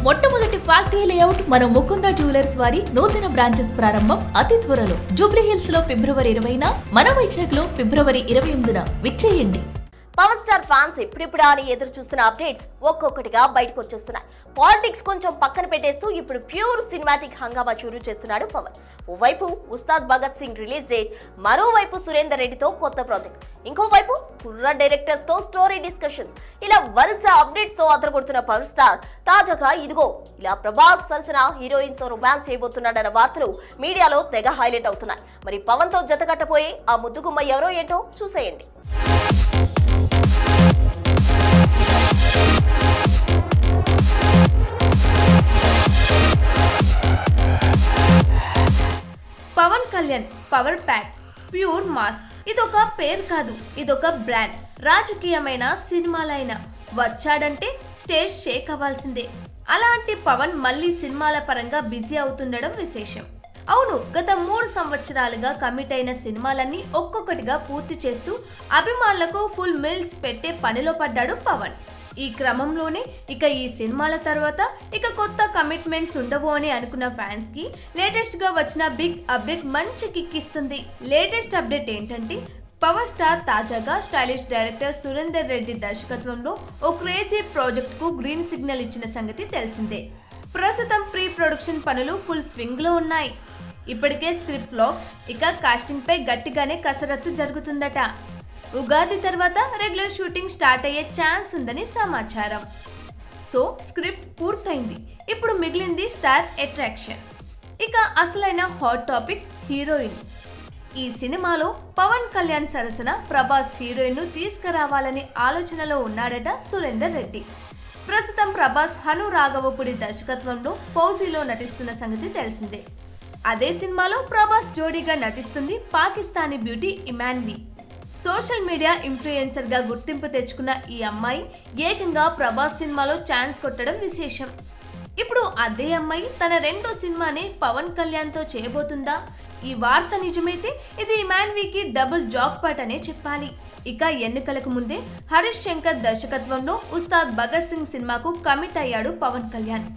మొట్టమొదటి factory layout మన Mukunda jewellers వారి నూతన బ్రాంచెస్ ప్రారంభం అతి త్వరలో జూబ్లీ హిల్స్ లో ఫిబ్రవరి 20న, మన వైజాగ్ లో ఫిబ్రవరి 28న విచ్చేయండి. పవర్ స్టార్ ఫ్యాన్స్ ఇప్పుడిప్పుడా అని ఎదురు చూస్తున్న అప్డేట్స్ ఒక్కొక్కటిగా బయటకు వచ్చేస్తున్నాయి. పాలిటిక్స్ కొంచెం పక్కన పెట్టేస్తూ ఇప్పుడు ప్యూర్ సినిమాటిక్ హంగామా చూరు చేస్తున్నాడు పవన్. ఓవైపు ఉస్తాద్ భగత్ సింగ్ రిలీజ్ డేట్, మరోవైపు సురేందర్ రెడ్డితో కొత్త ప్రాజెక్ట్, ఇంకోవైపు కుర్ర డైరెక్టర్స్ తో స్టోరీ డిస్కషన్స్, ఇలా వరుస అప్డేట్స్ తో అదరగొడుతున్న పవర్ స్టార్ తాజాగా ఇదిగో ఇలా ప్రభాస్ సరసన హీరోయిన్స్ తో రొమాన్స్ చేయబోతున్నాడన్న వార్తలు మీడియాలో తెగ హైలైట్ అవుతున్నాయి. మరి పవన్ తో జతకట్టబోయే ఆ ముద్దుగుమ్మ ఎవరో ఏంటో చూసేయండి. Pawan Kalyan power pack, pure mass. ఇదొక పేరు కాదు, ఇదొక బ్రాండ్. రాజకీయమైన సినిమాలైన వచ్చాడంటే స్టేజ్ షేక్ అవ్వాల్సిందే. అలాంటి పవన్ మళ్ళీ సినిమాల పరంగా బిజీ అవుతుండడం విశేషం. అవును, గత 3 సంవత్సరాలుగా కమిట్ అయిన సినిమాలన్నీ ఒక్కొక్కటిగా పూర్తి చేస్తూ అభిమానులకు ఫుల్ మీల్స్ పెట్టే పనిలో పడ్డాడు పవన్. ఈ క్రమంలోనే ఇక ఈ సినిమాల తర్వాత ఇక కొత్త కమిట్మెంట్స్ ఉండవు అని అనుకున్న ఫ్యాన్స్ కి లేటెస్ట్ గా వచ్చిన బిగ్ అప్డేట్ మంచి కిక్ ఇస్తుంది. లేటెస్ట్ అప్డేట్ ఏంటంటే, పవర్ స్టార్ తాజాగా స్టైలిష్ డైరెక్టర్ సురేందర్ రెడ్డి దర్శకత్వంలో ఓ క్రేజీ ప్రాజెక్ట్ కు గ్రీన్ సిగ్నల్ ఇచ్చిన సంగతి తెలిసిందే. ప్రస్తుతం ప్రీ ప్రొడక్షన్ పనులు ఫుల్ స్వింగ్ లో ఉన్నాయి. ఇప్పటికే స్క్రిప్ట్ లో ఇక కాస్టింగ్ పై గట్టిగానే కసరత్తు జరుగుతుందట. ఉగాది తర్వాత రెగ్యులర్ షూటింగ్ స్టార్ట్ అయ్యే ఛాన్స్ ఉందని సమాచారం. సో స్క్రిప్ట్ పూర్తయింది, ఇప్పుడు మిగిలింది స్టార్ అట్రాక్షన్. ఇక అసలైన హాట్ టాపిక్ హీరోయిన్. ఈ సినిమాలో పవన్ కళ్యాణ్ సరసన ప్రభాస్ హీరోయిన్ ను తీసుకురావాలని ఆలోచనలో ఉన్నాడట సురేందర్ రెడ్డి. ప్రస్తుతం ప్రభాస్ హను రాఘవపుడి దర్శకత్వంలో ఫౌజీలో నటిస్తున్న సంగతి తెలిసిందే. అదే సినిమాలో ప్రభాస్ జోడీగా నటిస్తుంది Pakistani beauty Imanvi. Social media influencer గా గుర్తింపు తెచ్చుకున్న ఈ అమ్మాయి ఏకంగా ప్రభాస్ సినిమాలో ఛాన్స్ కొట్టడం విశేషం. ఇప్పుడు అదే అమ్మాయి తన రెండో సినిమాని పవన్ కళ్యాణ్ తో చేయబోతుందా? ఈ వార్త నిజమైతే ఇది ఇమాన్వికి డబుల్ జాక్ పాట్ అనే చెప్పాలి. ఇక ఎన్నికలకు ముందే హరీష్ శంకర్ దర్శకత్వంలో ఉస్తాద్ భగత్ సింగ్ సినిమాకు కమిట్ అయ్యాడు పవన్ కళ్యాణ్.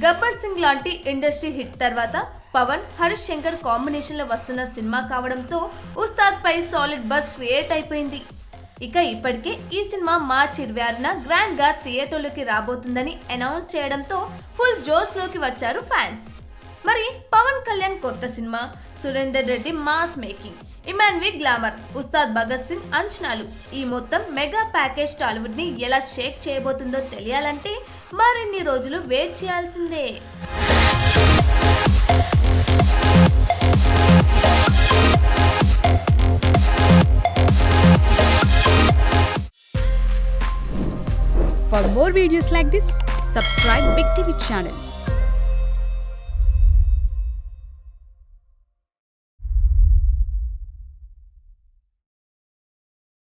గబ్బర్ సింగ్ లాంటి ఇండస్ట్రీ హిట్ తర్వాత పవన్ హరీష్ శంకర్ కాంబినేషన్ లో వస్తున్న సినిమా కావడంతో ఉస్తాద్ పై సాలిడ్ బజ్ క్రియేట్ అయిపోయింది. ఇక ఇప్పటికే ఈ సినిమా మార్చి 26న గ్రాండ్ గా థియేటర్లోకి రాబోతుందని అనౌన్స్ చేయడంతో ఫుల్ జోష్ లోకి వచ్చారు ఫ్యాన్స్. మరి పవన్ కళ్యాణ్ కొత్త సినిమా, Surender Reddy mass making, Imanvi glamour, Ustaad Bhagat Singh అంచనాలు, ఈ మొత్తం మెగా ప్యాకేజ్ టాలీవుడ్ ని ఎలా షేక్ చేయబోతుందో తెలియాలంటే మరిన్ని రోజులు వెయిట్ చేయాల్సిందే. For more videos like this, subscribe Big TV channel.